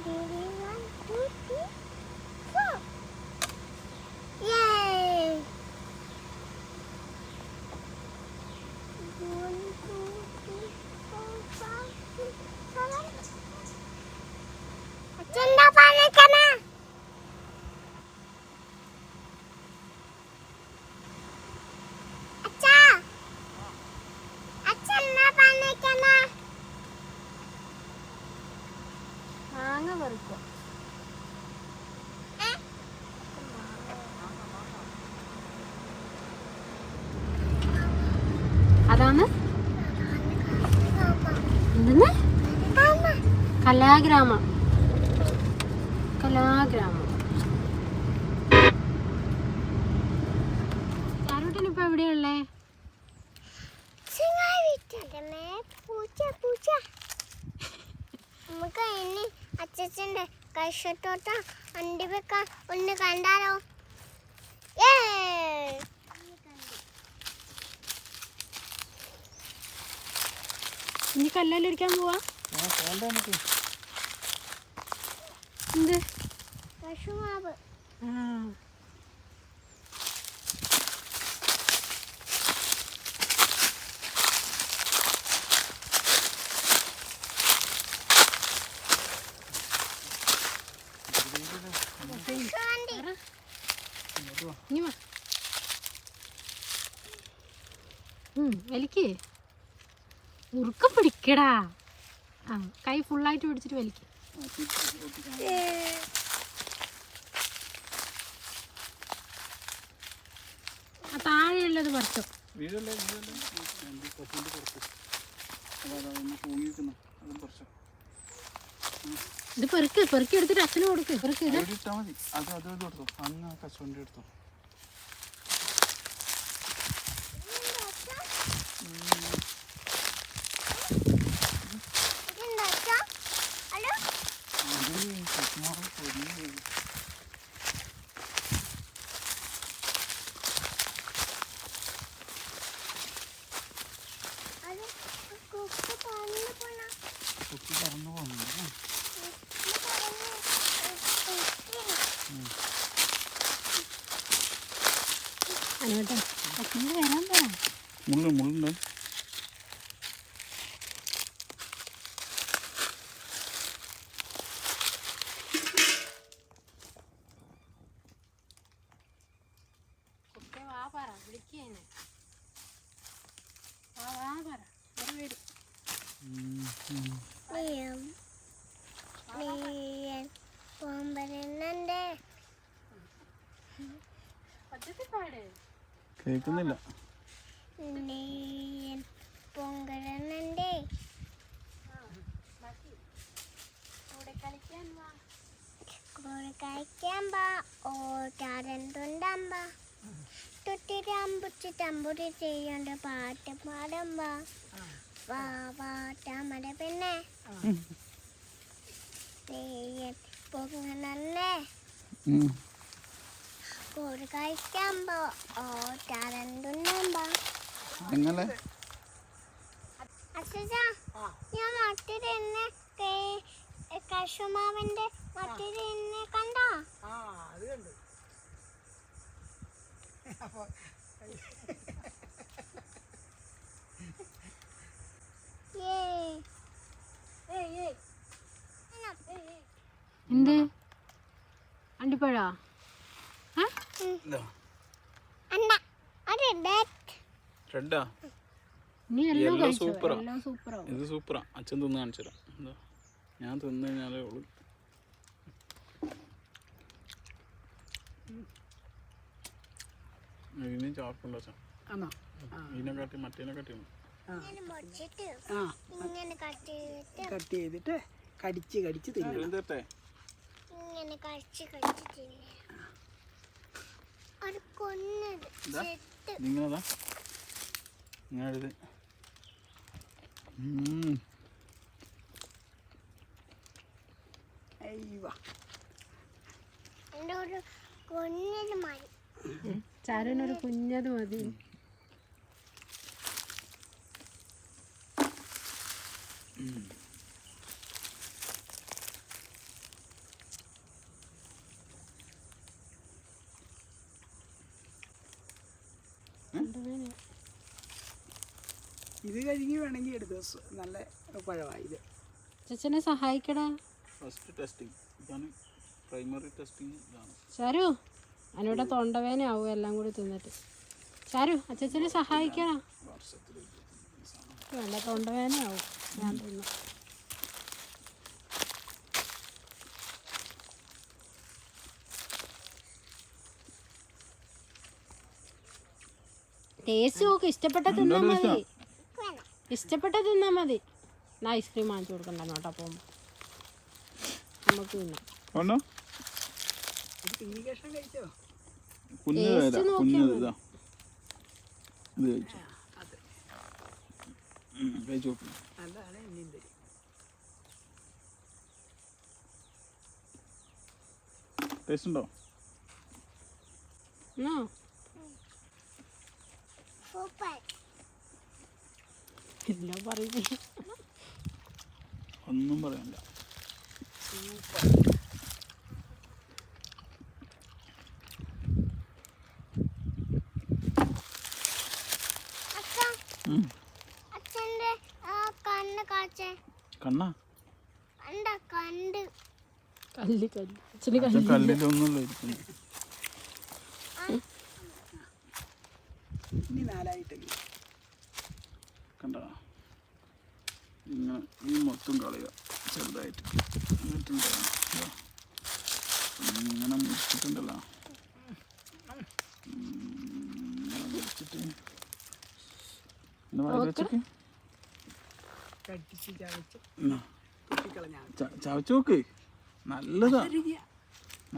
Ready? 1, 2, 3, 4. Yay! 1, 2, 3, 4, 5, 6, 7. അച്ഛൻ്റെ പണിക്കണ അച്ഛാ അച്ഛൻ്റെ പണിക്കണ മാങ്ങ പറിക്കുക. അതാണ് എന്തെന്ന് കലാഗ്രാമം. കലാഗ്രാമം. ചാരുട്ടിനിപ്പോ എവിടെയുള്ളേ? പൂച്ച പൂച്ച നമുക്ക് ഇനി അച്ഛൻ്റെ കൈഷത്തോട്ടം വണ്ടി വെക്കാൻ ഒന്ന് കണ്ടാലോ? ഇനി കല്ലൊരിക്കാൻ പോവാ. എന്ത് കശുമാവ് വലിക്ക്. ഉറുക്കം പിടിക്കടാ. ആ കൈ ഫുള്ളായിട്ട് പിടിച്ചിട്ട് വലിക്ക്. ആ താഴെയുള്ളത് പറിച്ചോ. ഇത് പെറുക്കി പെറുക്കി എടുത്തിട്ട് അച്ഛന് കൊടുക്ക്. പെറുക്കി ഇത് അങ്ങോട്ടെ അച്ഛന് വരാൻ പറ. മുള്ളുണ്ട്. വാ പറ വിളിക്കേനെ. വാ പറ വരും. കേൾക്കുന്നില്ല. പൊങ്കരനണ്ടേ കൂടെ കളിക്കാൻ വാ. ഓട്ടാരൻ തുണ്ടാമ്പ തൊട്ടിരാമ്പുച്ച് തമ്പുരി ചെയ്യണ്ട പാട്ട് പാടമ്പ. വാ വാ താമര പെണ്ണെ നീയൻ പൊങ്ങനല്ലേ കൂടെ കളിക്കാൻ പോ. ഓട്ടാരൻ തുണ്ടാമ്പ. എങ്ങനെ അച്ഛാ ഞാൻ മട്ടിരുന്ന് കശുമാവിന്റെ മട്ടിരുന്ന് കണ്ടോ? എന്ത് അണ്ടിപ്പഴാ? റെഡാ? നീ എല്ലാം കഴിച്ചോ? സൂപ്പറാ. എല്ലാം സൂപ്പറാ. ഇത് സൂപ്പറാ. അച്ഛൻ തിന്ന് കാണിച്ചു തരാം. എന്താ ഞാൻ തിന്നു കഴിഞ്ഞാലേ ഉള്ളു. ഇതിന് ചാർപ്പുണ്ടോ അച്ഛൻ? ഇതിനെക്കാട്ടി മറ്റേനെക്കാട്ടിയാണ്. ഇങ്ങനെ കട്ട് ചെയ്തിട്ട് കടിച്ച് കടിച്ച് തിന്നണം. ഇങ്ങനെ കഴിച്ച് കഴിച്ച് തിന്ന ഒരു കൊന്നത് നിങ്ങളതാ ഞാനിത് എൻ്റെ ഒരു കൊന്നത് മതി. ചാരനൊരു കുഞ്ഞത് മതി. ഇത് കഴുകി വേണമെങ്കിൽ എടുത്തു നല്ല പഴമായി ഇത്. അച്ഛനെ സഹായിക്കടാ. ഫസ്റ്റ് ടെസ്റ്റിംഗ് ഇതാണ്, പ്രൈമറി ടെസ്റ്റിംഗ് ഇതാണ്. ചാരു അതിനോടെ തൊണ്ടവേനയാവും എല്ലാം കൂടി തിന്നിട്ട്. ചാരു അച്ഛനെ സഹായിക്കടാ. വേണ്ട, തൊണ്ടവേനയാവും ഞാൻ തിന്നു. ടേസ്റ്റ് നോക്ക്, ഇഷ്ടപ്പെട്ട തിന്നാ മതി, ഇഷ്ടപ്പെട്ട തിന്നാ മതി. ഞാൻ ഐസ്ക്രീം വാങ്ങിച്ചു കൊടുക്കണ്ട കേട്ടോ പോകുമ്പോൾ നമുക്ക് തിന്നാം. ഒരു പിങ്കി കഷ്ണം കഴിച്ചോ? അതാണ് ഇനിയും തരും. ടേസ്റ്റ് ഉണ്ടോ? സൂപ്പർ. ഇല്ല പറയുന്നേ, ഒന്നും പറയണ്ട. അച്ഛൻ്റെ കണ്ണ് കാച്ചേ. കണ്ണാ? കണ്ട കണ്ട്. കല്ല് കല്ല് അച്ഛന് കല്ല്. കല്ലിലൊന്നുമില്ല ഇരിക്കുന്നു. ഇനി 4 ആയിട്ടില്ല. കണ്ട ഇങ്ങനെ ഈ മൊത്തം കളയുക ചെറുതായിട്ട്. ഇങ്ങനെ മുറിച്ചിട്ടുണ്ടല്ലോ, ഇങ്ങനെ മുറിച്ചിട്ട് വെച്ചിട്ട് കടിച്ച് ചവച്ച് കുത്തിക്കളഞ്ഞാൽ ചവച്ച് നോക്ക്. നല്ലതാ,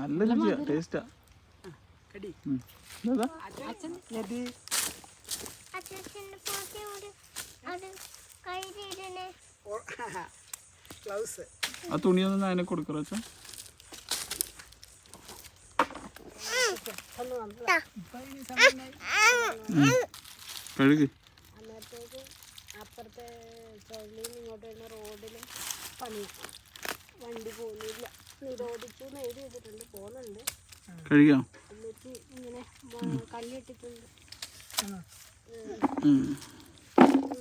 നല്ല രുചിയാ, ടേസ്റ്റാ. കടി അച്ഛൻ്റെ പോത്തി അത് കയ്യിലിടണേ. ഗ്ലൗസ് ആ തുണിയൊന്നും അതിനെ കൊടുക്കറ അച്ഛാ. കഴുകി അന്നേരത്തേക്ക് അപ്പുറത്തെ ചുള്ളിയിൽ നിന്ന് ഇങ്ങോട്ട് വരുന്ന റോഡിൽ പണി, വണ്ടി പോകുന്നില്ല, നിരോധിച്ചു എഴുതി ചെയ്തിട്ടുണ്ട്, പോകുന്നുണ്ട്. കഴിക്കാം. എന്നിട്ട് ഇങ്ങനെ കല്ലിട്ടിട്ടുണ്ട്.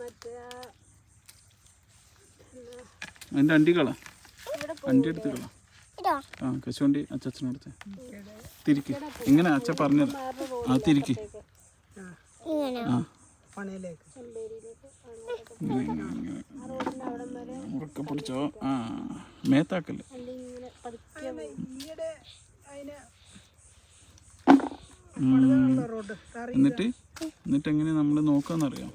മറ്റേ അതിൻ്റെ അണ്ടികളാ, അണ്ടി എടുത്തുകളാ. ഇതോ ആ കശുവണ്ടി അച്ഛനടുത്ത് തിരിക്ക്. ഇങ്ങനെ അച്ഛൻ പറഞ്ഞത് ആ തിരിക്ക്. ഇങ്ങനെ ആ പണയിലേക്ക് ഉറക്കെ പിടിച്ചോ. ആ മേത്താക്കല്ലേ. ഇങ്ങനെ പതുക്കെ ഈയിടെ അതിന് റോഡ് എന്നിട്ട് എങ്ങനെ നമ്മൾ നോക്കാന്നറിയാം.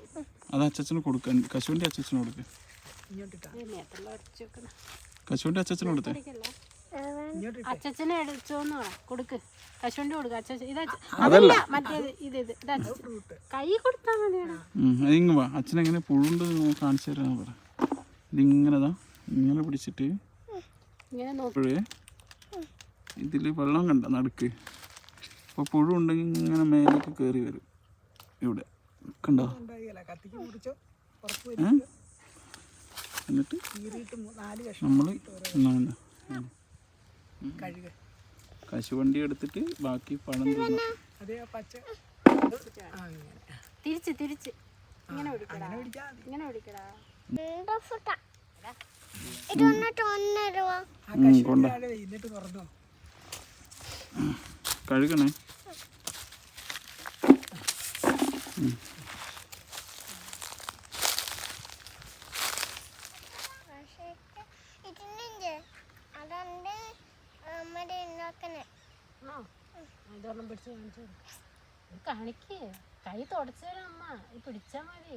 അത് അച്ഛന് കൊടുക്കാൻ, കശുവണ്ടി അച്ഛന് കൊടുക്കുക. ഇങ്ങോട്ടിട്ടാ മേത്തുള്ള അടിച്ചു വെക്കണം. കശുവണ്ടി അച്ഛന് കൊടുത്തേ. ഇങ്ങോട്ടിട്ട് അച്ഛനെ എടുത്തോന്ന് പറ, കൊടുക്ക്, കശുവണ്ടി കൊടുക്ക. അച്ഛൻ ഇത് അതല്ല, മറ്റേത് ഇത് കൈ കൊടുത്താൽ മതിയാണ്. അതിങ്ങ് വാ, അച്ഛനെങ്ങനെ പുഴുണ്ട് കാണിച്ചു തരാന്ന് പറ. ഇതിങ്ങനെതാ ഇങ്ങനെ പിടിച്ചിട്ട് ഇങ്ങനെ നോക്കി ഇപ്പോഴേ ഇതിൽ വെള്ളം കണ്ട നടുക്ക്. അപ്പോൾ പുഴു ഉണ്ടെങ്കിൽ ഇങ്ങനെ മേലേക്ക് കയറി വരും. ഇവിടെ കണ്ടോ? കത്തിക്ക് മുറിച്ചോ പുറത്ത് എന്നിട്ട് കീറിയിട്ട് 4 കഷ്ണം നമ്മൾ കഴുക. കശുവണ്ടി എടുത്തിട്ട് ബാക്കി പഴം തിന്നു. അതേ പച്ച തിരിച്ച് തിരിച്ച് ഇങ്ങനെ പിടിക്കടാ, പിടിച്ചാൽ മതി. ഇങ്ങനെ പിടിക്കടാ. ഇത് വന്നിട്ട് 1 രൂപ. ആ കഷ്ണം എന്നിട്ട് തുറന്നോ. കഴുകണേ. ഇതിനുണ്ട് അതുകൊണ്ട് നമ്മുടെ ഉണ്ടാക്കണേ. ഇതൊരെണ്ണം പിടിച്ച് കാണിച്ചു കാണിക്കേ. കൈ തുടച്ചു തരാം അമ്മ, ഇത് പിടിച്ചാ മതി.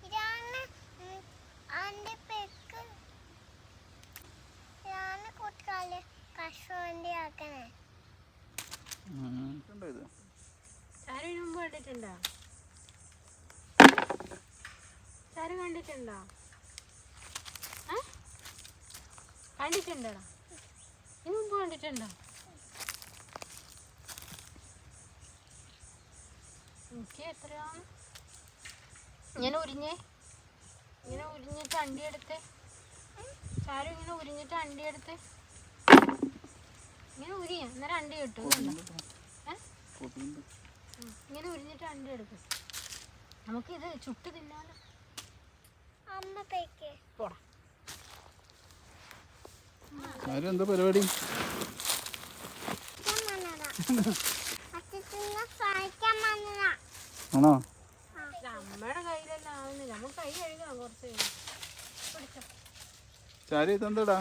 ഇതാണ് അതിന്റെ പെക്ക്. ഇതാണ് കുട്ടികളെ കശുവണ്ടി ആക്കണേ. ചാരു ഇതിനു മുമ്പ് കണ്ടിട്ടുണ്ടോ? ചാരു കണ്ടിട്ടുണ്ടോ? കണ്ടിട്ടുണ്ടോടാ? ഇതിനു മുമ്പ് കണ്ടിട്ടുണ്ടോ? എനിക്ക് എത്രയാണ് ഇങ്ങനെ ഉരിഞ്ഞിട്ട് അണ്ടി എടുത്ത്. ചാരു ഇങ്ങനെ ഉരിഞ്ഞിട്ട് അണ്ടി എടുത്ത് ഇങ്ങനെ ഉരിയ, അന്നേരം അണ്ടി കിട്ടും. ഇങ്ങനെ ഉരിഞ്ഞിട്ട് അണ്ടി എടുക്കും. നമുക്കിത് ചുട്ട് തിന്നാലോ. അമ്മ പേക്ക് പോടാ. ആരും എന്താ പരിപാടി? ആണോ? അമ്മയുടെ കയ്യിലെല്ലാം ആവുന്നില്ല. നമുക്ക് കൈ കഴുകണം കുറച്ച് കഴിഞ്ഞ്. പിടിച്ചോ. ചാരി ഇതെന്താടാ?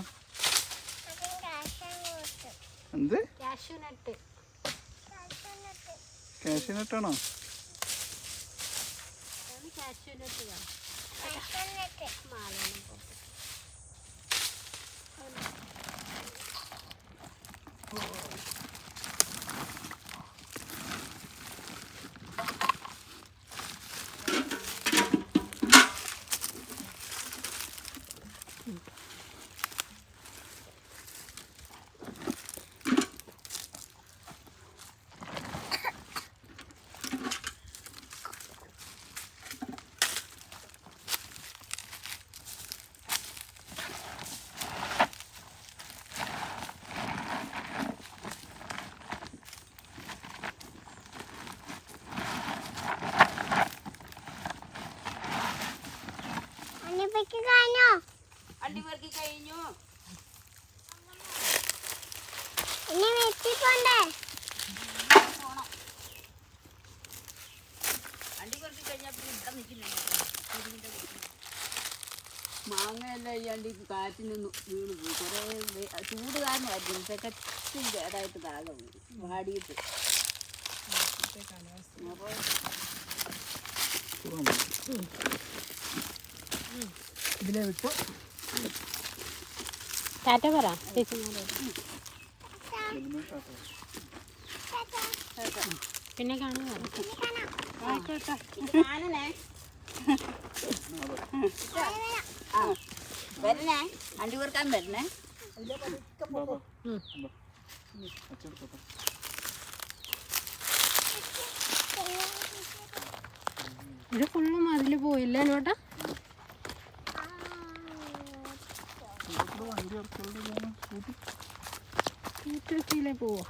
എന്ത്? Cashew nut. കാഷ്യൂ നട്ടാണോ? കാഷ്യൂ നട്ട് മാലയാണ് പുറത്ത്. അണ്ടിപെറുക്കി കഴിഞ്ഞു. ഇനി വെട്ടിക്കൊണ്ടേ അണ്ടിപെറുക്കി കഴിഞ്ഞാൽ പിന്നെ ഇവിടെ നിൽക്കുന്നുണ്ട്. മാങ്ങയെല്ലാം ഈ അണ്ടി കാറ്റിന് വീണ് പോയി. കുറേ ചൂട് കാരണമായിരുന്നു. സെക്കറ്റും കേടായിട്ട് താഴെ വീണു വാടിയിട്ട്. ഇതിലെ വിട്ടു. ടാറ്റ പറ. പിന്നെ കാണാൻ വരണേ. അണ്ടി പെറുക്കാൻ വരണേ. ഇത് ഫുള്ള് മതിൽ പോയില്ല നോട്ടാ. സ്കൂട്ടറിലെ പോവോ?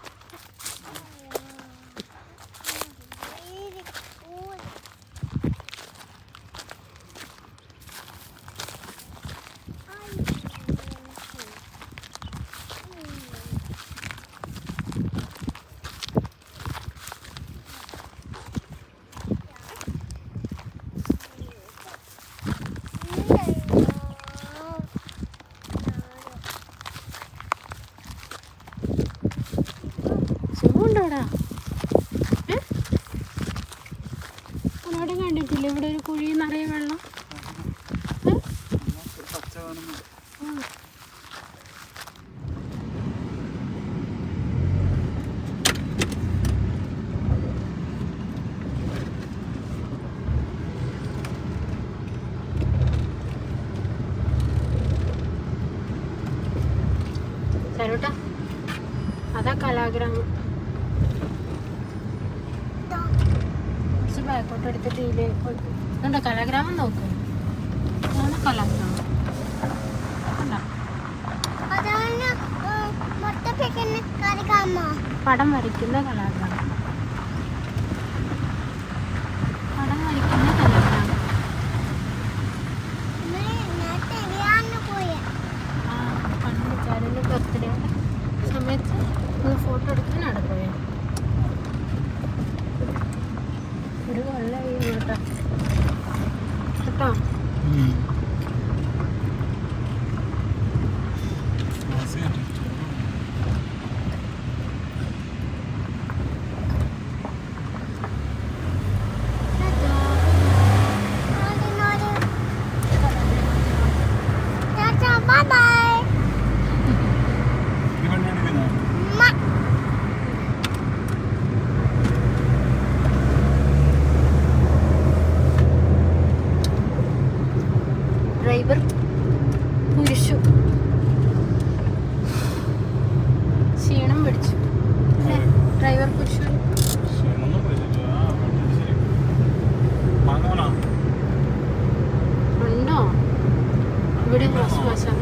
അവിടെ കണ്ടിട്ടില്ല ഇവിടെ ഒരു കുഴി നിറയെ വെള്ളം. ചരോട്ടാ അതാ കലാഗ്രാമം. കുറച്ച് ബാക്കോട്ട് എടുത്തിട്ട് ഇതിലേക്ക് കലാഗ്രാമം നോക്കും. അതാണ് കലാഗ്രാമം. പടം വരയ്ക്കുന്ന കലാഗ്രാമം. പടം വരയ്ക്കുന്ന കലാഗ്രാമം. പണ്ട് ചാലിൻ്റെ ബർത്ത്ഡേ സമയത്ത് ഫോട്ടോ എടുക്കാൻ അവിടെ പോയ ഒരു വെള്ളമായി കേട്ടോ കേട്ടോ. ഡ്രൈവർ കുരിശു ക്ഷീണം പിടിച്ചു. ഡ്രൈവർ കുരിശു ഉണ്ടോ ഇവിടെ? മോശം